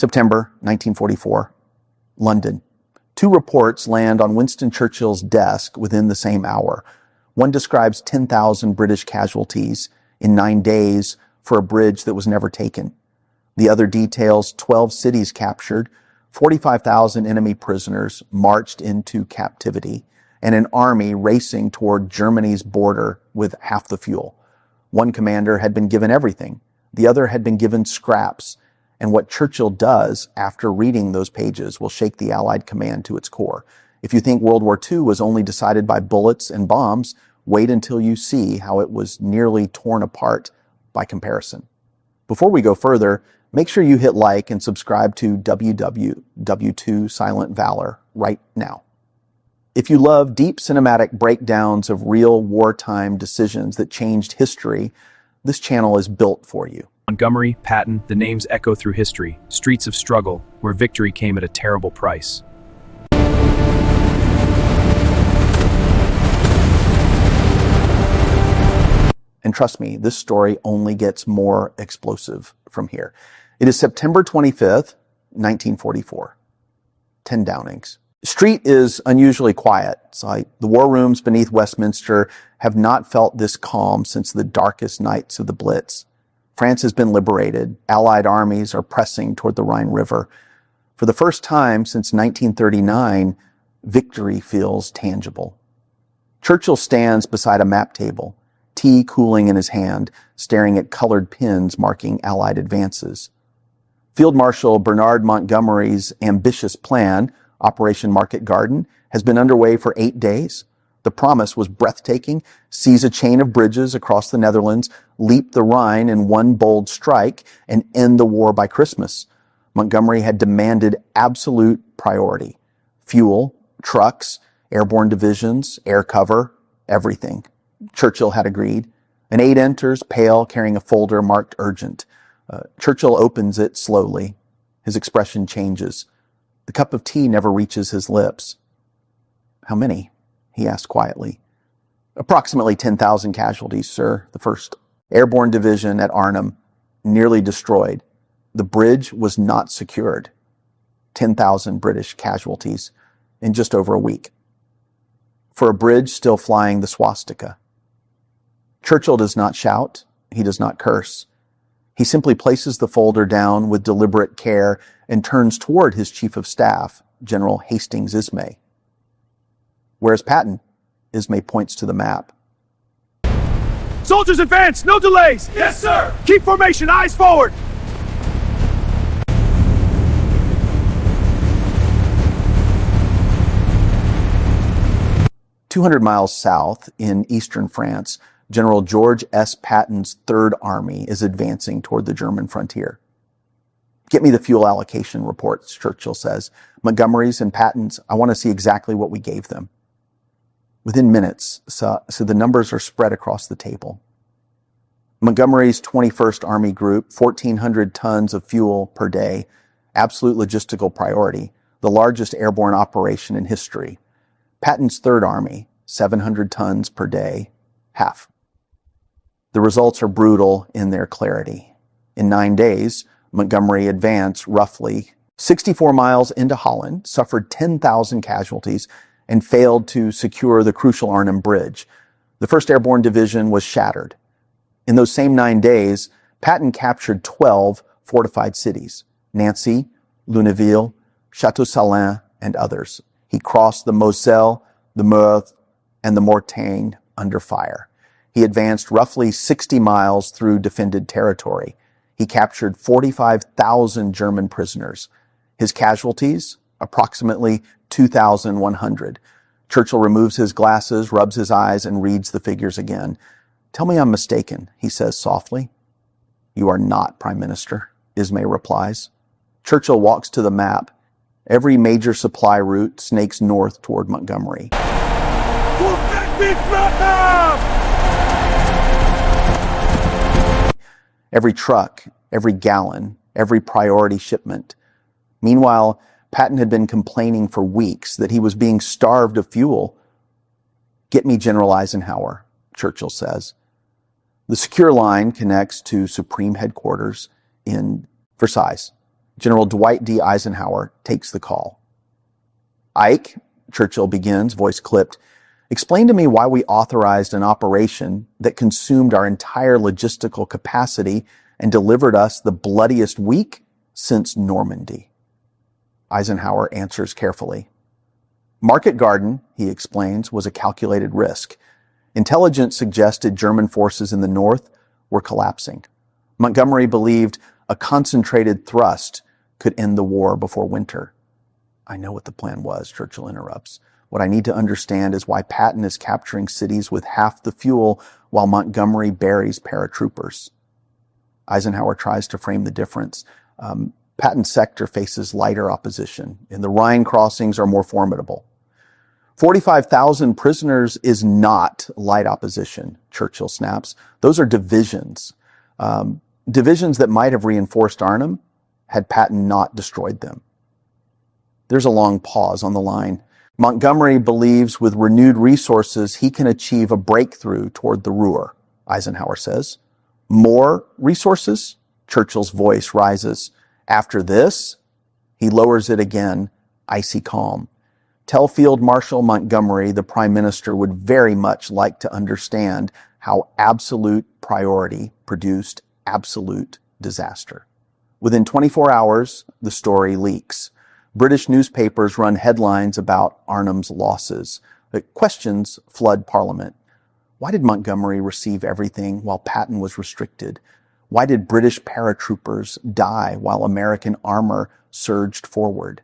September 1944, London. Two reports land on Winston Churchill's desk within the same hour. One describes 10,000 British casualties in 9 days for a bridge that was never taken. The other details 12 cities captured, 45,000 enemy prisoners marched into captivity, and an army racing toward Germany's border with half the fuel. One commander had been given everything. The other had been given scraps. And what Churchill does after reading those pages will shake the Allied command to its core. If you think World War II was only decided by bullets and bombs, wait until you see how it was nearly torn apart by comparison. Before we go further, make sure you hit like and subscribe to WWII Silent Valor right now. If you love deep cinematic breakdowns of real wartime decisions that changed history, this channel is built for you. Montgomery, Patton, the names echo through history, streets of struggle, where victory came at a terrible price. And trust me, this story only gets more explosive from here. It is September 25th, 1944. 10 Downings. Street is unusually quiet. The war rooms beneath Westminster have not felt this calm since the darkest nights of the Blitz. France has been liberated. Allied armies are pressing toward the Rhine River. For the first time since 1939, victory feels tangible. Churchill stands beside a map table, tea cooling in his hand, staring at colored pins marking Allied advances. Field Marshal Bernard Montgomery's ambitious plan, Operation Market Garden, has been underway for 8 days. The promise was breathtaking: seize a chain of bridges across the Netherlands, leap the Rhine in one bold strike, and end the war by Christmas. Montgomery had demanded absolute priority. Fuel, trucks, airborne divisions, air cover, everything. Churchill had agreed. An aide enters, pale, carrying a folder marked urgent. Churchill opens it slowly. His expression changes. The cup of tea never reaches his lips. "How many?" he asked quietly. "Approximately 10,000 casualties, sir. The 1st Airborne Division at Arnhem, nearly destroyed. The bridge was not secured. 10,000 British casualties in just over a week. For a bridge still flying the swastika." Churchill does not shout. He does not curse. He simply places the folder down with deliberate care and turns toward his chief of staff, General Hastings Ismay. "Where's Patton?" Ismay points to the map. Soldiers advance, no delays! Yes, sir! Keep formation, eyes forward! "200 miles south in eastern France, General George S. Patton's Third Army is advancing toward the German frontier." "Get me the fuel allocation reports," Churchill says. "Montgomery's and Patton's, I want to see exactly what we gave them." Within minutes, so the numbers are spread across the table. Montgomery's 21st Army Group, 1,400 tons of fuel per day, absolute logistical priority, the largest airborne operation in history. Patton's Third Army, 700 tons per day, half. The results are brutal in their clarity. In 9 days, Montgomery advanced roughly 64 miles into Holland, suffered 10,000 casualties, and failed to secure the crucial Arnhem Bridge. The 1st Airborne Division was shattered. In those same 9 days, Patton captured 12 fortified cities: Nancy, Lunéville, Château-Salins, and others. He crossed the Moselle, the Meurthe, and the Mortagne under fire. He advanced roughly 60 miles through defended territory. He captured 45,000 German prisoners. His casualties, approximately 2,100. Churchill removes his glasses, rubs his eyes, and reads the figures again. "Tell me I'm mistaken," he says softly. "You are not, Prime Minister," Ismay replies. Churchill walks to the map. Every major supply route snakes north toward Montgomery. Every truck, every gallon, every priority shipment. Meanwhile, Patton had been complaining for weeks that he was being starved of fuel. "Get me General Eisenhower," Churchill says. The secure line connects to Supreme Headquarters in Versailles. General Dwight D. Eisenhower takes the call. "Ike," Churchill begins, voice clipped, "explain to me why we authorized an operation that consumed our entire logistical capacity and delivered us the bloodiest week since Normandy." Eisenhower answers carefully. "Market Garden," he explains, "was a calculated risk. Intelligence suggested German forces in the north were collapsing. Montgomery believed a concentrated thrust could end the war before winter." "I know what the plan was," Churchill interrupts. "What I need to understand is why Patton is capturing cities with half the fuel while Montgomery buries paratroopers." Eisenhower tries to frame the difference. Patton's sector faces lighter opposition, and the Rhine crossings are more formidable. 45,000 prisoners is not light opposition, Churchill snaps. Those are divisions. Divisions that might have reinforced Arnhem had Patton not destroyed them. There's a long pause on the line. Montgomery believes with renewed resources he can achieve a breakthrough toward the Ruhr, Eisenhower says. "More resources?" Churchill's voice rises. "After this?" He lowers it again, icy calm. "Tell Field Marshal Montgomery the Prime Minister would very much like to understand how absolute priority produced absolute disaster." Within 24 hours, the story leaks. British newspapers run headlines about Arnhem's losses. Questions flood Parliament. Why did Montgomery receive everything while Patton was restricted? Why did British paratroopers die while American armor surged forward?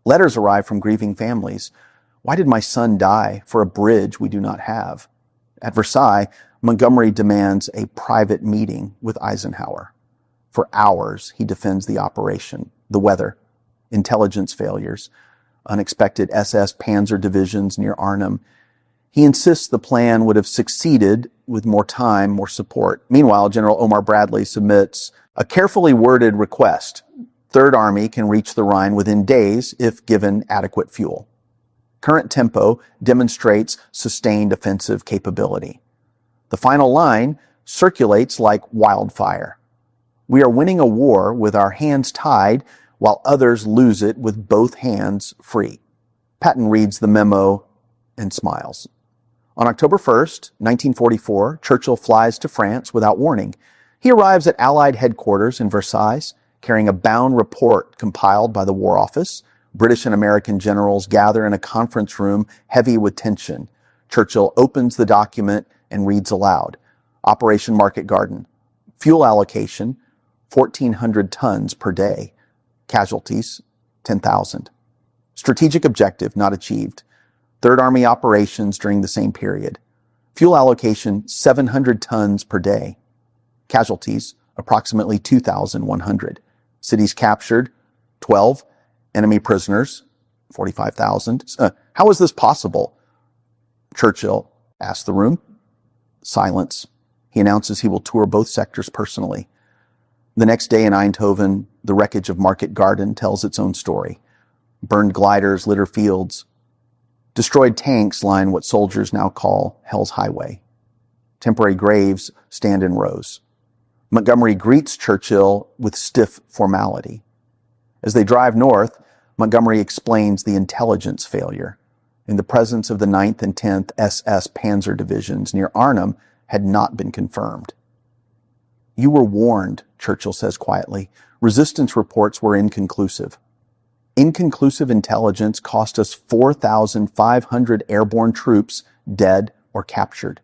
Letters arrive from grieving families. Why did my son die for a bridge we do not have? At Versailles, Montgomery demands a private meeting with Eisenhower. For hours, he defends the operation, the weather, intelligence failures, unexpected SS Panzer divisions near Arnhem. He insists the plan would have succeeded with more time, more support. Meanwhile, General Omar Bradley submits a carefully worded request. Third Army can reach the Rhine within days if given adequate fuel. Current tempo demonstrates sustained offensive capability. The final line circulates like wildfire. "We are winning a war with our hands tied while others lose it with both hands free." Patton reads the memo and smiles. On October 1st, 1944, Churchill flies to France without warning. He arrives at Allied headquarters in Versailles, carrying a bound report compiled by the War Office. British and American generals gather in a conference room heavy with tension. Churchill opens the document and reads aloud. Operation Market Garden. Fuel allocation, 1,400 tons per day. Casualties, 10,000. Strategic objective not achieved. Third Army operations during the same period. Fuel allocation, 700 tons per day. Casualties, approximately 2,100. Cities captured, 12. Enemy prisoners, 45,000. How is this possible? Churchill asks the room. Silence. He announces he will tour both sectors personally. The next day in Eindhoven, the wreckage of Market Garden tells its own story. Burned gliders litter fields. Destroyed tanks line what soldiers now call Hell's Highway. Temporary graves stand in rows. Montgomery greets Churchill with stiff formality. As they drive north, Montgomery explains the intelligence failure. In the presence of the 9th and 10th SS Panzer divisions near Arnhem had not been confirmed. "You were warned," Churchill says quietly. "Resistance reports were inconclusive. Inconclusive intelligence cost us 4,500 airborne troops dead or captured."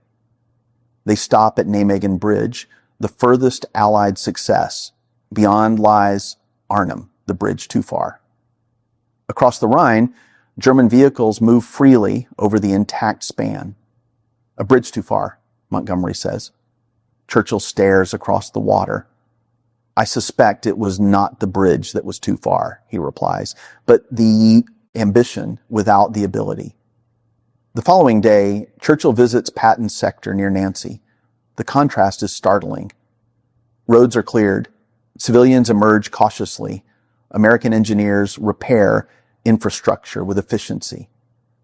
They stop at Nijmegen Bridge, the furthest Allied success. Beyond lies Arnhem, the bridge too far. Across the Rhine, German vehicles move freely over the intact span. "A bridge too far," Montgomery says. Churchill stares across the water. "I suspect it was not the bridge that was too far," he replies, "but the ambition without the ability." The following day, Churchill visits Patton's sector near Nancy. The contrast is startling. Roads are cleared. Civilians emerge cautiously. American engineers repair infrastructure with efficiency.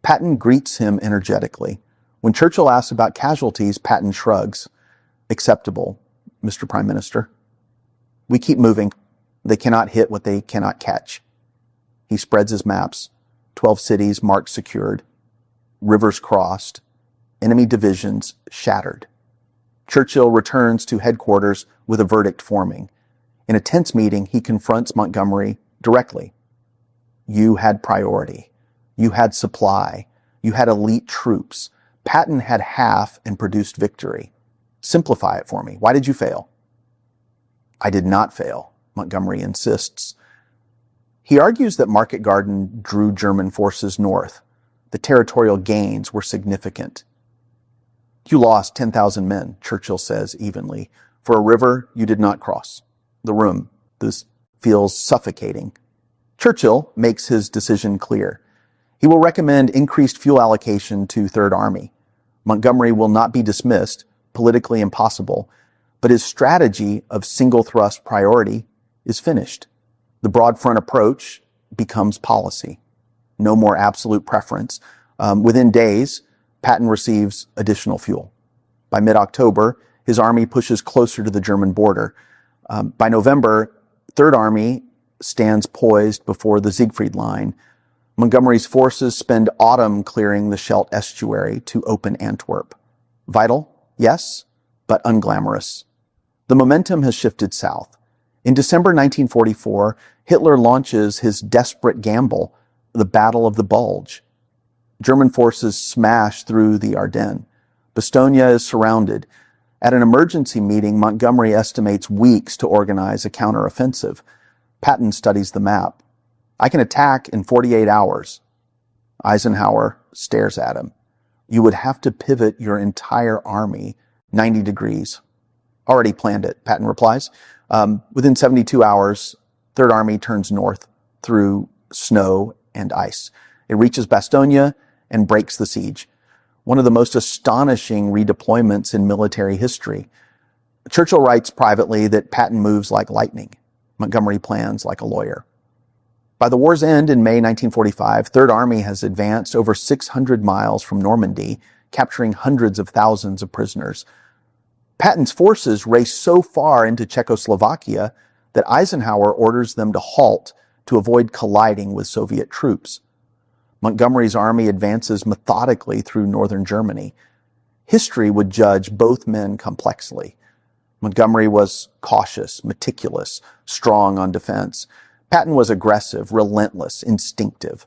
Patton greets him energetically. When Churchill asks about casualties, Patton shrugs. "Acceptable, Mr. Prime Minister." "We keep moving." They cannot hit what they cannot catch. He spreads his maps. 12 cities marked secured. Rivers crossed. Enemy divisions shattered. Churchill returns to headquarters with a verdict forming. In a tense meeting, he confronts Montgomery directly. You had priority. You had supply. You had elite troops. Patton had half and produced victory. Simplify it for me. Why did you fail? I did not fail, Montgomery insists. He argues that Market Garden drew German forces north. The territorial gains were significant. You lost 10,000 men, Churchill says evenly, for a river you did not cross. The room. This feels suffocating. Churchill makes his decision clear. He will recommend increased fuel allocation to Third Army. Montgomery will not be dismissed, politically impossible, but his strategy of single thrust priority is finished. The broad front approach becomes policy. No more absolute preference. Within days, Patton receives additional fuel. By mid-October, his army pushes closer to the German border. By November, Third Army stands poised before the Siegfried Line. Montgomery's forces spend autumn clearing the Scheldt estuary to open Antwerp. Vital? Yes, but unglamorous. The momentum has shifted south. In December 1944, Hitler launches his desperate gamble, the Battle of the Bulge. German forces smash through the Ardennes. Bastogne is surrounded. At an emergency meeting, Montgomery estimates weeks to organize a counteroffensive. Patton studies the map. I can attack in 48 hours. Eisenhower stares at him. You would have to pivot your entire army 90 degrees. Already planned it, Patton replies. Within 72 hours, Third Army turns north through snow and ice. It reaches Bastogne and breaks the siege. One of the most astonishing redeployments in military history. Churchill writes privately that Patton moves like lightning. Montgomery plans like a lawyer. By the war's end in May 1945, Third Army has advanced over 600 miles from Normandy, capturing hundreds of thousands of prisoners. Patton's forces race so far into Czechoslovakia that Eisenhower orders them to halt to avoid colliding with Soviet troops. Montgomery's army advances methodically through northern Germany. History would judge both men complexly. Montgomery was cautious, meticulous, strong on defense. Patton was aggressive, relentless, instinctive.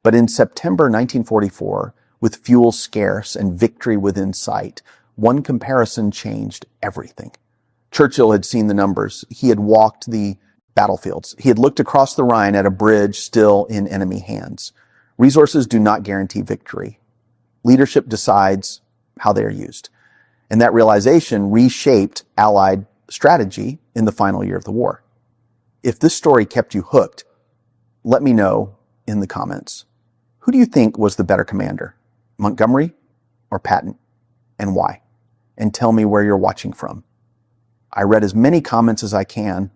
But in September 1944, with fuel scarce and victory within sight, one comparison changed everything. Churchill had seen the numbers. He had walked the battlefields. He had looked across the Rhine at a bridge still in enemy hands. Resources do not guarantee victory. Leadership decides how they are used. And that realization reshaped Allied strategy in the final year of the war. If this story kept you hooked, let me know in the comments. Who do you think was the better commander, Montgomery or Patton, and why? And tell me where you're watching from. I read as many comments as I can.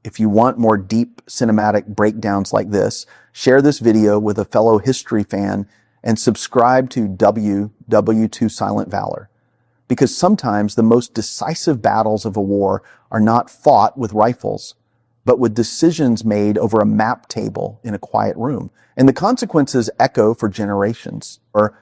If you want more deep cinematic breakdowns like this, share this video with a fellow history fan and subscribe to WWII Silent Valor. Because sometimes the most decisive battles of a war are not fought with rifles, but with decisions made over a map table in a quiet room. And the consequences echo for generations, or